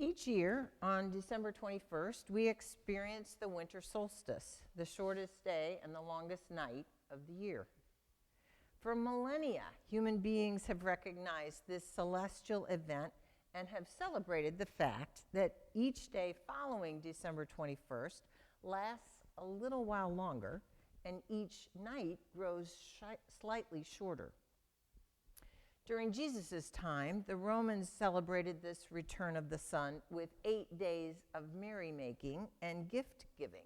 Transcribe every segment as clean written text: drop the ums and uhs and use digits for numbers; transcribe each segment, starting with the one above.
Each year on December 21st, we experience the winter solstice, the shortest day and the longest night of the year. For millennia, human beings have recognized this celestial event and have celebrated the fact that each day following December 21st lasts a little while longer and each night grows slightly shorter. During Jesus' time, the Romans celebrated this return of the sun with 8 days of merrymaking and gift-giving.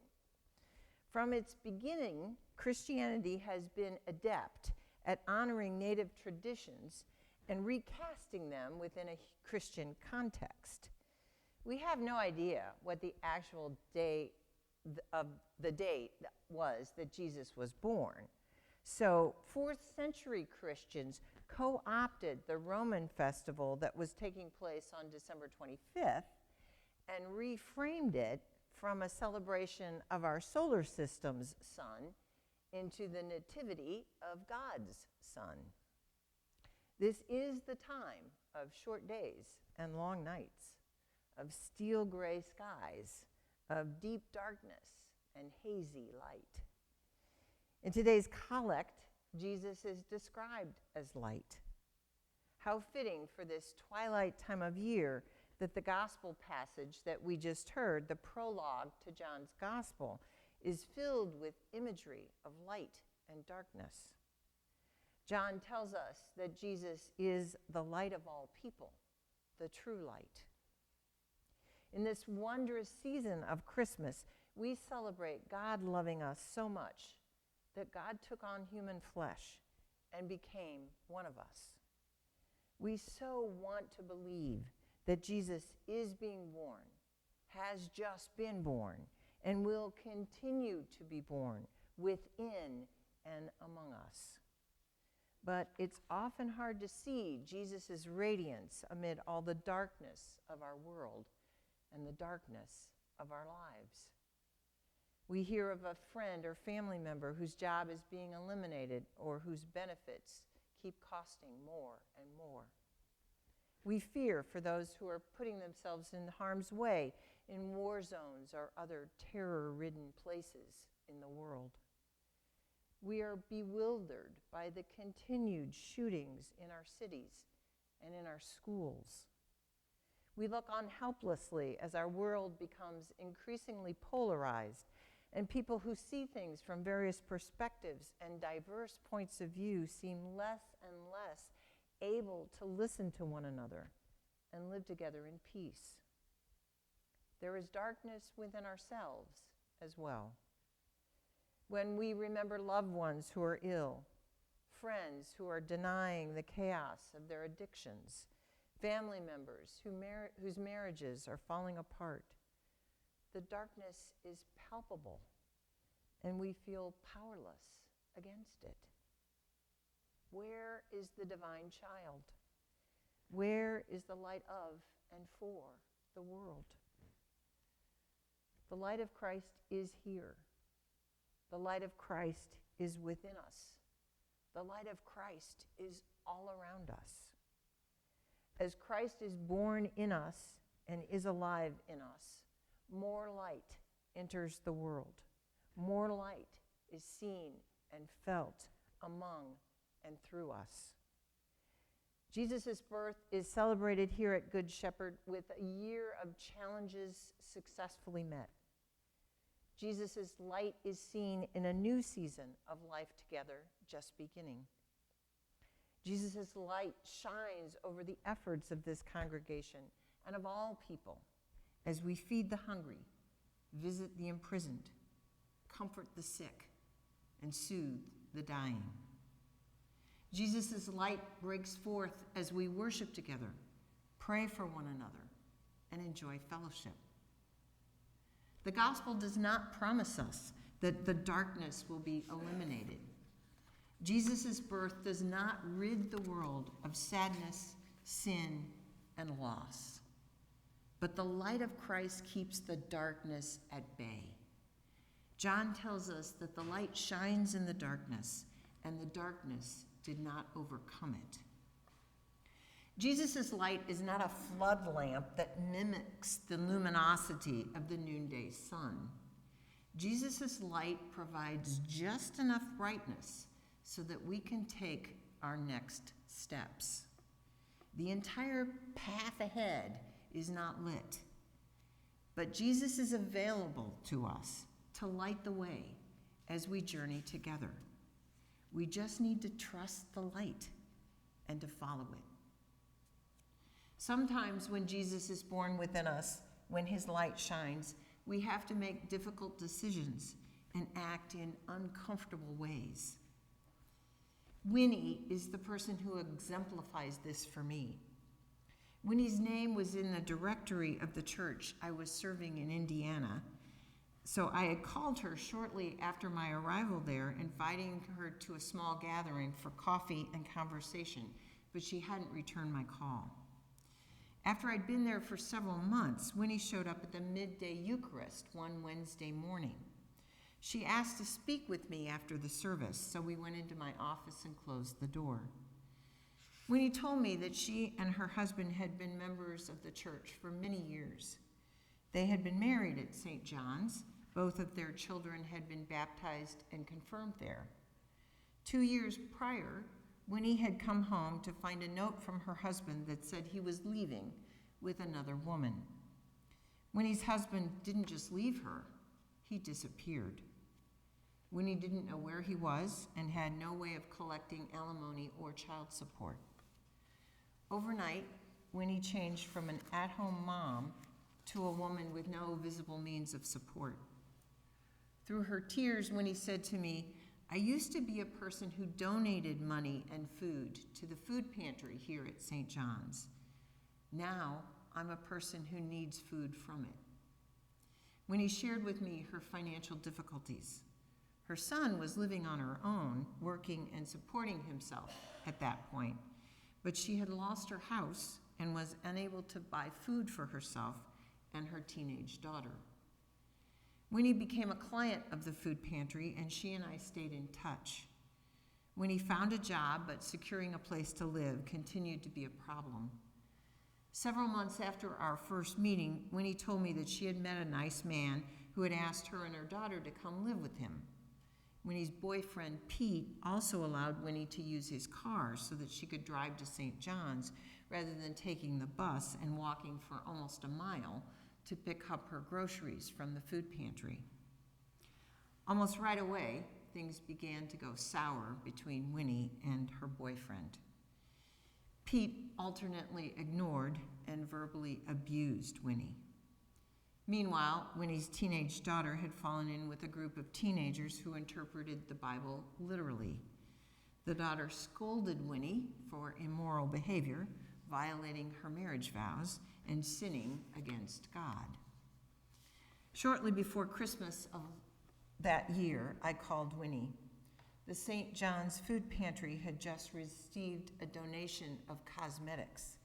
From its beginning, Christianity has been adept at honoring native traditions and recasting them within a Christian context. We have no idea what the actual date was that Jesus was born. So 4th century Christians co-opted the Roman festival that was taking place on December 25th and reframed it from a celebration of our solar system's sun into the nativity of God's Son. This is the time of short days and long nights, of steel gray skies, of deep darkness and hazy light. In today's collect, Jesus is described as light. How fitting for this twilight time of year that the gospel passage that we just heard, the prologue to John's gospel, is filled with imagery of light and darkness. John tells us that Jesus is the light of all people, the true light. In this wondrous season of Christmas, we celebrate God loving us so much that God took on human flesh and became one of us. We so want to believe that Jesus is being born, has just been born, and will continue to be born within and among us. But it's often hard to see Jesus' radiance amid all the darkness of our world and the darkness of our lives. We hear of a friend or family member whose job is being eliminated or whose benefits keep costing more and more. We fear for those who are putting themselves in harm's way in war zones or other terror-ridden places in the world. We are bewildered by the continued shootings in our cities and in our schools. We look on helplessly as our world becomes increasingly polarized and people who see things from various perspectives and diverse points of view seem less and less able to listen to one another and live together in peace. There is darkness within ourselves as well. When we remember loved ones who are ill, friends who are denying the chaos of their addictions, family members whose marriages are falling apart, the darkness is palpable, and we feel powerless against it. Where is the divine child? Where is the light of and for the world? The light of Christ is here. The light of Christ is within us. The light of Christ is all around us. As Christ is born in us and is alive in us, more light enters the world. More light is seen and felt among and through us. Jesus' birth is celebrated here at Good Shepherd with a year of challenges successfully met. Jesus' light is seen in a new season of life together just beginning. Jesus' light shines over the efforts of this congregation and of all people as we feed the hungry, visit the imprisoned, comfort the sick, and soothe the dying. Jesus' light breaks forth as we worship together, pray for one another, and enjoy fellowship. The gospel does not promise us that the darkness will be eliminated. Jesus' birth does not rid the world of sadness, sin, and loss. But the light of Christ keeps the darkness at bay. John tells us that the light shines in the darkness, and the darkness did not overcome it. Jesus' light is not a flood lamp that mimics the luminosity of the noonday sun. Jesus' light provides just enough brightness so that we can take our next steps. The entire path ahead is not lit, but Jesus is available to us to light the way as we journey together. We just need to trust the light and to follow it. Sometimes when Jesus is born within us, when his light shines, we have to make difficult decisions and act in uncomfortable ways. Winnie is the person who exemplifies this for me. Winnie's name was in the directory of the church I was serving in Indiana, so I had called her shortly after my arrival there, inviting her to a small gathering for coffee and conversation, but she hadn't returned my call. After I'd been there for several months, Winnie showed up at the midday Eucharist one Wednesday morning. She asked to speak with me after the service, so we went into my office and closed the door. Winnie told me that she and her husband had been members of the church for many years. They had been married at St. John's. Both of their children had been baptized and confirmed there. 2 years prior, Winnie had come home to find a note from her husband that said he was leaving with another woman. Winnie's husband didn't just leave her, he disappeared. Winnie didn't know where he was and had no way of collecting alimony or child support. Overnight, Winnie changed from an at-home mom to a woman with no visible means of support. Through her tears, Winnie said to me, "I used to be a person who donated money and food to the food pantry here at St. John's. Now I'm a person who needs food from it." Winnie shared with me her financial difficulties. Her son was living on her own, working and supporting himself at that point, but she had lost her house and was unable to buy food for herself and her teenage daughter. Winnie became a client of the food pantry, and she and I stayed in touch. Winnie found a job, but securing a place to live continued to be a problem. Several months after our first meeting, Winnie told me that she had met a nice man who had asked her and her daughter to come live with him. Winnie's boyfriend, Pete, also allowed Winnie to use his car so that she could drive to St. John's rather than taking the bus and walking for almost a mile to pick up her groceries from the food pantry. Almost right away, things began to go sour between Winnie and her boyfriend. Pete alternately ignored and verbally abused Winnie. Meanwhile, Winnie's teenage daughter had fallen in with a group of teenagers who interpreted the Bible literally. The daughter scolded Winnie for immoral behavior, violating her marriage vows, and sinning against God. Shortly before Christmas of that year, I called Winnie. The St. John's Food Pantry had just received a donation of cosmetics.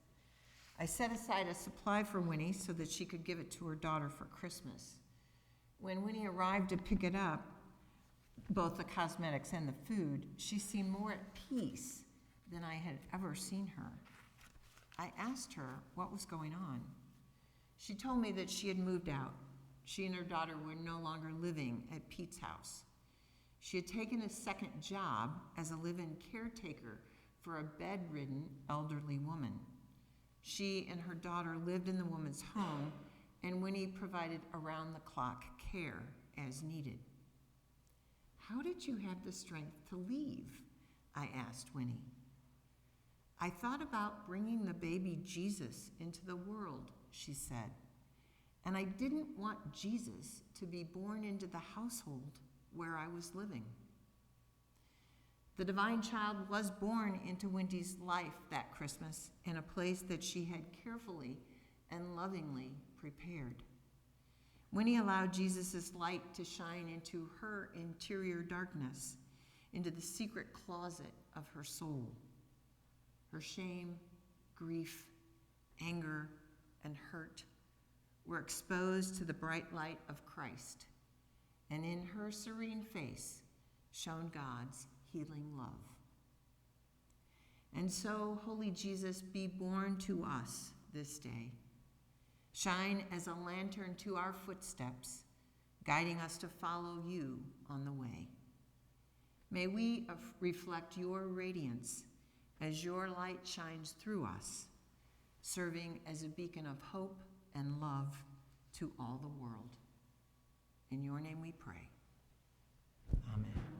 I set aside a supply for Winnie so that she could give it to her daughter for Christmas. When Winnie arrived to pick it up, both the cosmetics and the food, she seemed more at peace than I had ever seen her. I asked her what was going on. She told me that she had moved out. She and her daughter were no longer living at Pete's house. She had taken a second job as a live-in caretaker for a bedridden elderly woman. She and her daughter lived in the woman's home, and Winnie provided around-the-clock care as needed. "How did you have the strength to leave?" I asked Winnie. "I thought about bringing the baby Jesus into the world," she said, "and I didn't want Jesus to be born into the household where I was living." The divine child was born into Winnie's life that Christmas in a place that she had carefully and lovingly prepared. Winnie allowed Jesus' light to shine into her interior darkness, into the secret closet of her soul. Her shame, grief, anger, and hurt were exposed to the bright light of Christ, and in her serene face shone God's healing love. And so, Holy Jesus, be born to us this day. Shine as a lantern to our footsteps, guiding us to follow you on the way. May we reflect your radiance as your light shines through us, serving as a beacon of hope and love to all the world. In your name we pray. Amen.